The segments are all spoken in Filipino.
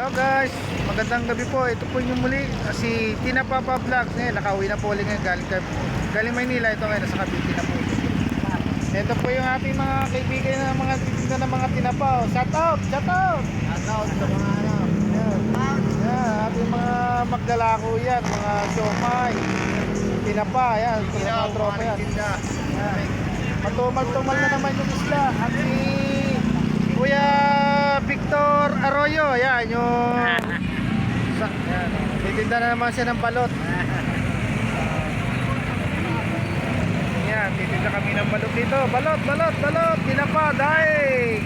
Hello guys, magandang gabi po. Ito po yung muli si Tina Papa Vlogs. Ngayon, nakauwi na po ulit ngayon galing Maynila. Ito ngayon, nasa Cavite na po. Ito po yung ating mga kaibigan ng mga titinda ng mga tinapa. Shout out! Shout out! Shout out sa mga Yan, ating mga maglalako yan, mga siomay, tinapa, yan, ito sa mga tropa yan. Yan. Matumal-tumal na naman yung isla. At si Kuya Victor Arroyo, yan, yung yan, titinda na naman siya ng balot. Yan, titinda kami ng balot dito. Balot, balot, balot, tinapa, daig.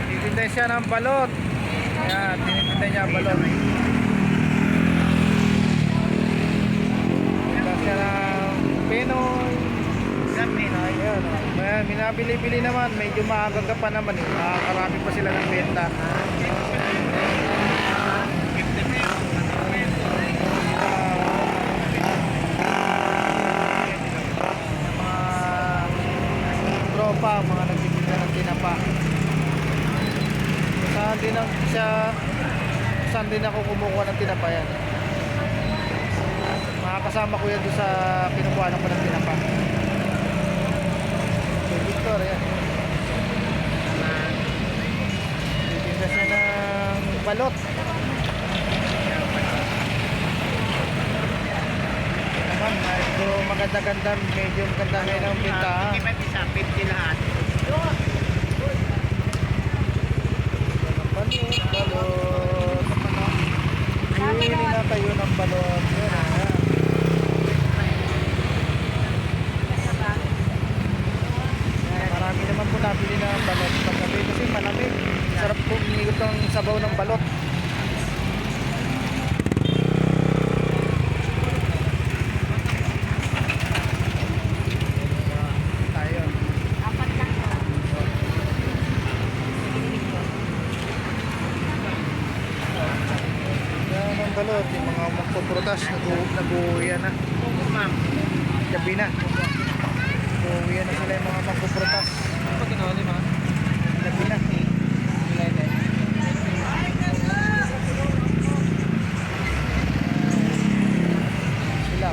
Titinda siya ng balot. Yan, tinitinda niya ang balot. Titinda siya ng Pinoy. Ayan, ayan, minabili-bili naman. Medyo maaga ka pa naman eh. Karami pa sila ng benta. Mga tropa, mga nagtitinda ng tinapa. Saan din ako kumukuha ng tinapa yan. Makakasama ko yan doon sa kinukuha ng tinapa. Victor, yan. Titinda siya ng balot. Naman, medyo maganda-ganda, medyo maganda ngayon ang pinta. 50 lahat. Balot. Huli na tayo ng balot. Yan, ayan. Marami naman po nabili na balot paggabi kasi malamig. Sarap po umigot ang sabaw ng balot. Tayo. Yan ang balot. Yung mga magpuprutas nag-uwian na. Gabi na. Uwian na sila yung mga magpuprutas. Ano ginawa ni mga? Gabi na. Sila.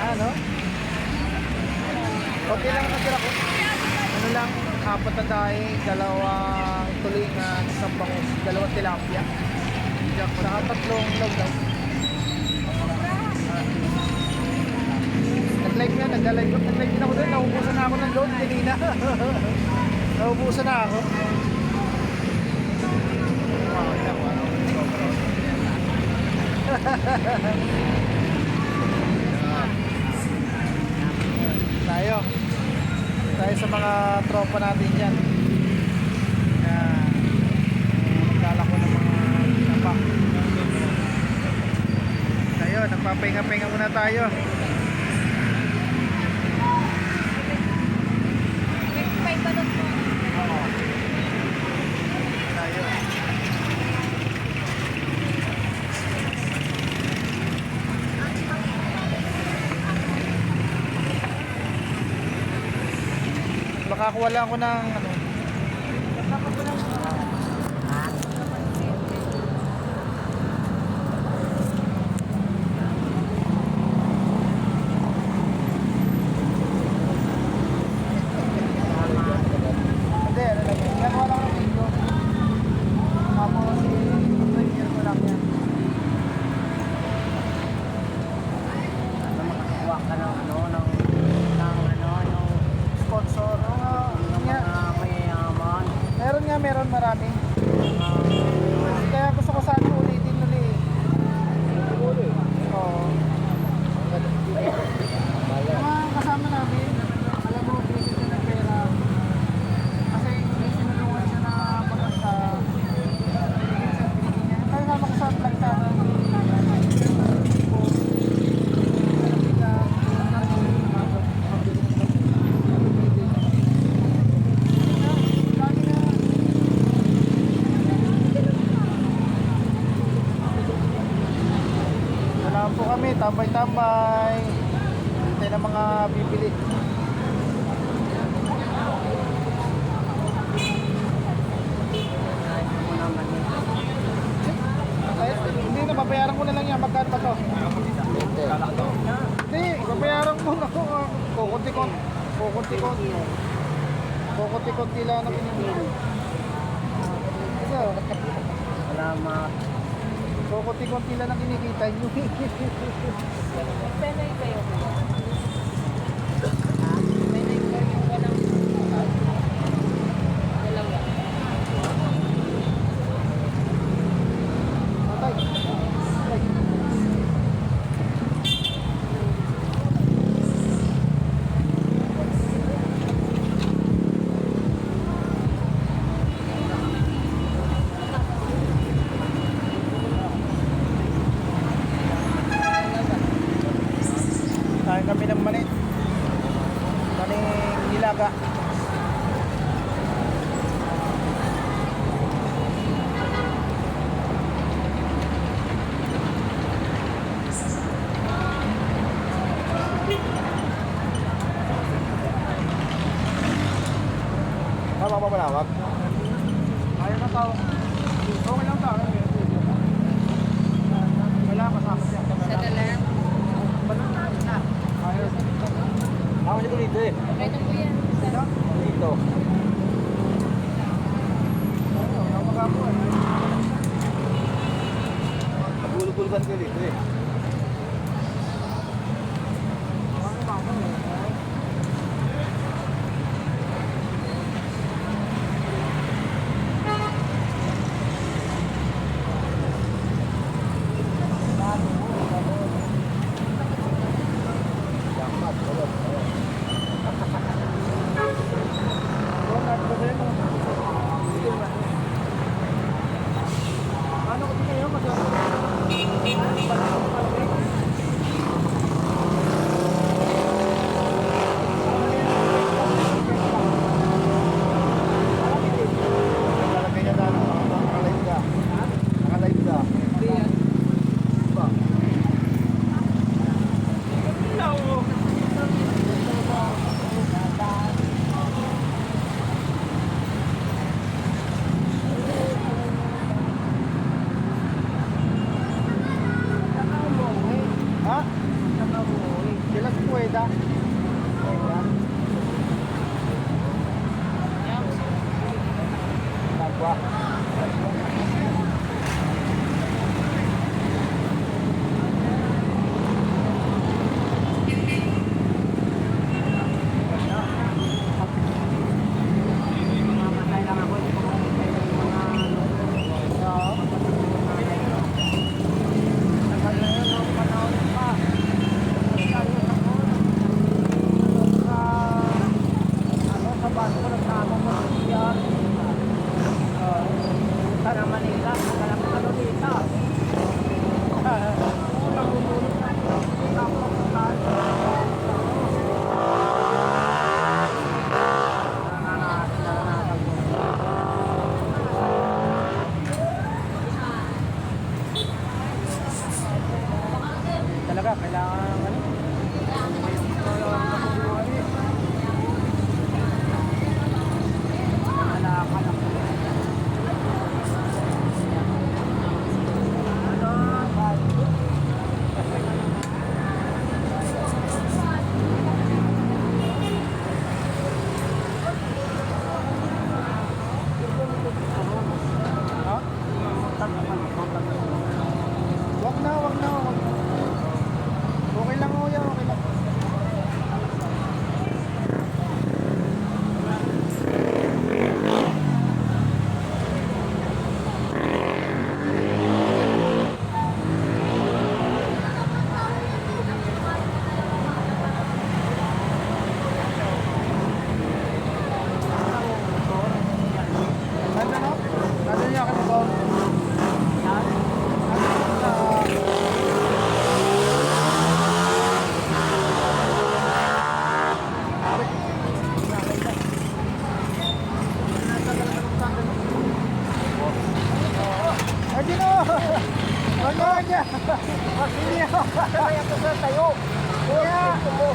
Ano? Okay lang natira ko. Ano lang, 4 na daing, 2 tulingan, 1 bangus, 2 tilapia. Saka 3 lawlaw. Nag-live din ako doon. Naubusan na ako ng load kanina. Naubusan na ako. Wow, yan. Tayo sa mga tropa natin dyan. Naglalako ng mga tinapa. Tayo, nagpapahinga-pahinga muna tayo. Tayo. Makakuha lang ako ng ano. Hindi, ano lang yan. Gagawa lang ng video. Tapos i-review ko lang yan. Makakuha ka ng sponsor. Sponsor. Ng mga Saan po kami? Tambay-tambay. Hintay ng mga bibili. Ay, hindi na, babayaran ko na lang yan. Magkano ba to? Hindi, babayaran ko na. Kukunti-kunti. Kukunti-kunti. Kukunti-kunti lang na pinili. Salamat. Kukunti-kunti lang ang kinikita nyo. Penay kayo. Penay kayo walang dalawa. Atay. Atay. Kain kami ng mani. Maning nilaga. Tama ba malawag? Ayaw na tao. Okay lang tao. Wala kasama siya. Sa dalang. Ayaw. Ako dito dito eh. Okay na po yan. Dito. Nagulog-gulugan ko dito eh. Ha? Sila sa puweda. Nagwa. Talaga, kailangan ng ano? Ha? Wag na, wag na, wag na. Okay lang Kuya! Hindi ako. Kaya ko sa tayo. Kuya! Gusto mo.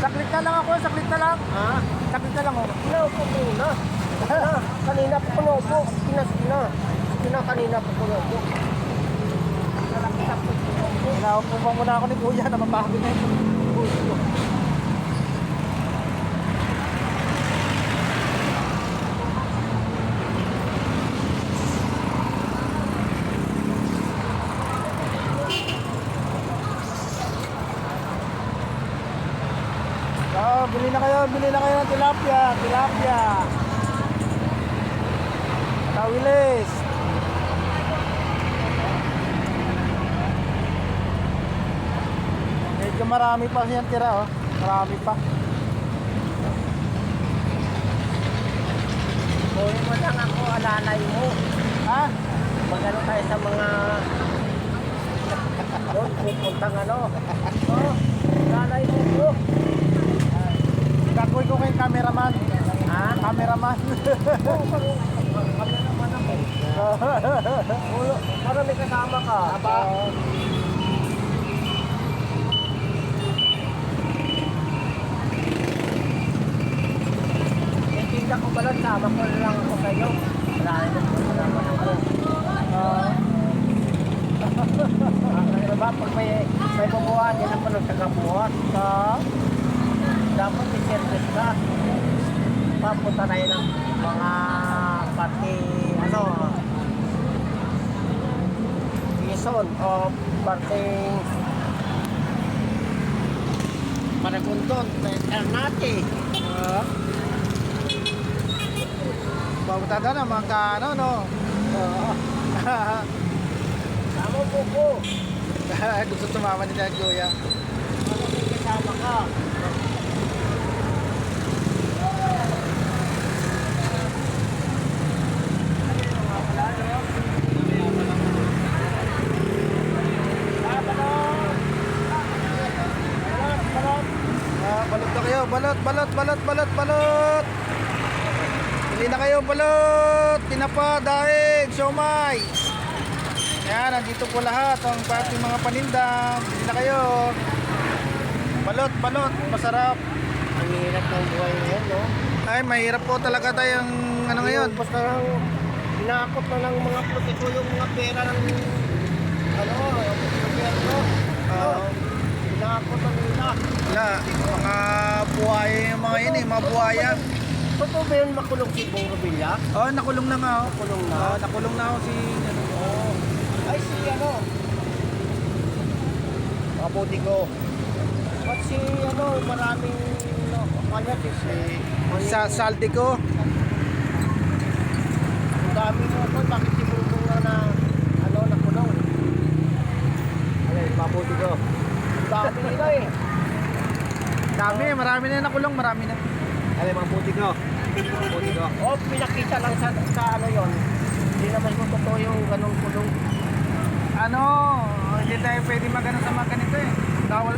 Saklit na lang ako, saklit na lang. Ha? Saklit na lang ako. Pinaupo muna. Kanina pa ko naupo. Kanina pa ko naupo. Pinaupo pa muna ako ni Kuya na mapagod na yung puso ko. Bili na kayo ng tilapia. Tawilis. Medyo marami pa siyang tira, oh. Marami pa. Kunin mo lang ako, alalay mo. Ha? Magano tayo sa mga... Doon, pupuntang ano. Oh, alalay mo po. Kakoy ko kayong cameraman. Ha? Cameraman. Kami naman ako. Para may kasama ka. Aba. Tinda ko ba lang, sama ko lang ako sa'yo. Salamat ako. Ano ba, pag may bubuhat, yan ang panong tagabuhat. Dapat i-service ka. Papunta tayo ng mga party, ano, Quezon o party Maragondon, Ternate. Papunta na mga ano, no? Sama po ko. Gusto tumama ni Dad Kuya. Kasama ka. Balot na kayo, balot. Pili na kayo, balot. Tinapa, daig, siomay. Yan, nandito po lahat ang ating mga paninda. Pili na kayo. Balot, masarap. Ang hirap ng buhay ngayon, no? Ay, mahirap po talaga tayong ano ngayon. Basta lang, inakot na ng mga politiko yung mga pera ng, ano, gobyerno. Inakot na nila. Wala, mga buhaya yung mga yun eh, mga buhaya. Totoo ba yun makulong si Bong Revilla? Oh, nakulong na nga oh. Makulong na? Nakulong na ako si... Ay, si ano? Kabuti ko. At si ano, maraming no, kanya si Saldi ko. ang dami mo ko, bakit si Bong na ano, nakulong? Alay, kabuti ko. Ang dami nila eh. Marami na nakulong, marami na. Alay, mabuti ko. Mabuti ko. Oh, pinakita lang sa ano yon. Hindi naman ko totoo yung ganong kulong. Ano, hindi tayo pwede magano sa mga ganito eh. Bawal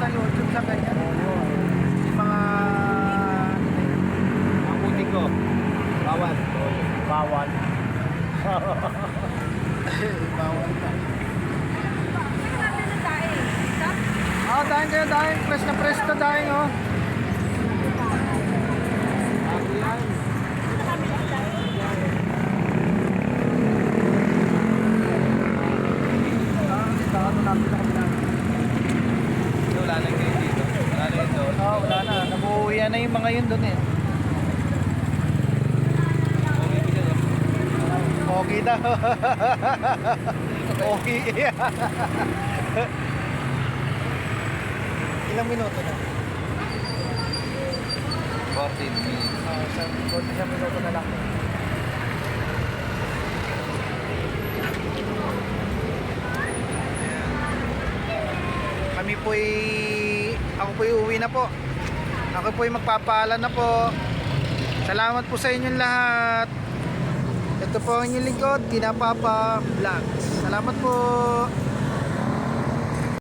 sa YouTube sa ganyan. Yung mga... Mabuti ko. Bawal. Bawal. Bawal pa. Daing kayo, daing. Press na daing, oh. Wala na kayo dito. Wala na yun doon. Wala na. Nabuhuyan na yung mga yun doon eh. Okay daw. Okay. Ilang minuto na? 14 minutes. Sa minuto na lang. Kami po'y... Ako po'y uwi na po. Ako po'y magpapaalam na po. Salamat po sa inyong lahat. Ito po ang inyong lingkod, Tinapapa Vlogs. Salamat po.